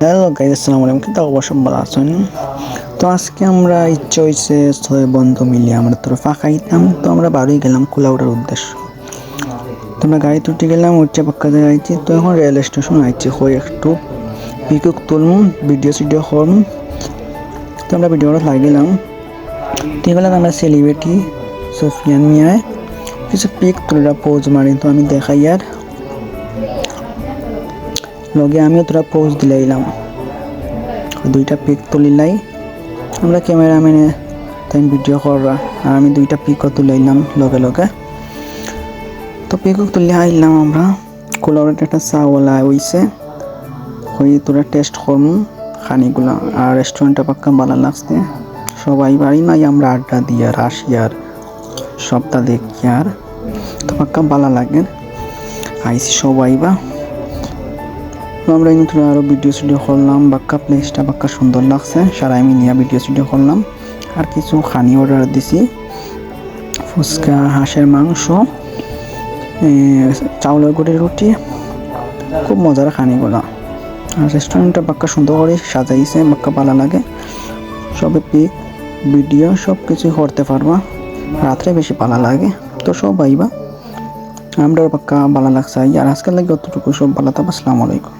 Hello guys, আসসালামু আলাইকুম। কিন্তু অবশ্য ভালো আছেন? তো আজকে আমরা ইচ্ছে হয়েছে ছয় বন্ধু মিলিয়ে আমরা তোর ফাঁকাইতাম, তো আমরা বাড়ি গেলাম কুলাউড়ার উদ্দেশ্য। তো আমরা গাড়ি তুলতে গেলাম, উচ্চে পাক্কা যাইছি। তো এখন রেল স্টেশন আইছি, হয়ে একটু পিকুক তুলমু, ভিডিও করমু। তো আমরা ভিডিওটা লাগিলাম। তো এগুলো আমরা সেলিব্রিটি সোফিয়ান মিয়ায় কিছু পিক তুলে পোজ মারি, তো আমি দেখাই আর লগে আমিও তোরা পোজ দিলাইলাম, দুইটা পিক তুলিলাই। আমরা ক্যামেরাম্যানে তাই ভিডিও করা, আর আমি দুইটা পিকও তুলাইলাম লগে লগে। তো পিকও তুলে আইলাম আমরা। কুলাউড়াতে একটা চাওয়ালা হইছে, হয়ে তোরা টেস্ট করমু খানিগুলা। আর রেস্টুরেন্টটা পাক্কা ভালো লাগছে। সবাই বাড়ি নাই, আমরা আড্ডা দিয়ে আর আসি আর সবটা দেখি আর তো পাক্কা ভালো লাগে আইসি সবাই বা। আমরা কিন্তু আরও ভিডিও করলাম, বাক্কা প্লেসটা বাক্কা সুন্দর লাগছে, সারাই মিলিয়া ভিডিও করলাম। আর কিছু খানি অর্ডার দিছি, ফুচকা, হাঁসের মাংস, চাউলের গুঁড়ির রুটি, খুব মজার খানিগুলা। আর রেস্টুরেন্টটা বাক্কা সুন্দর করে সাজাইছে, বাক্কা ভালো লাগে। সবে পিক ভিডিও সব কিছুই করতে পারবা, রাত্রে বেশি ভালো লাগে। তো সব আইবা, আমরা বাক্কা ভালো লাগছে। আর আজকের লাগে অতটুকু, সব ভালো থাকবে। আসসালামু আলাইকুম।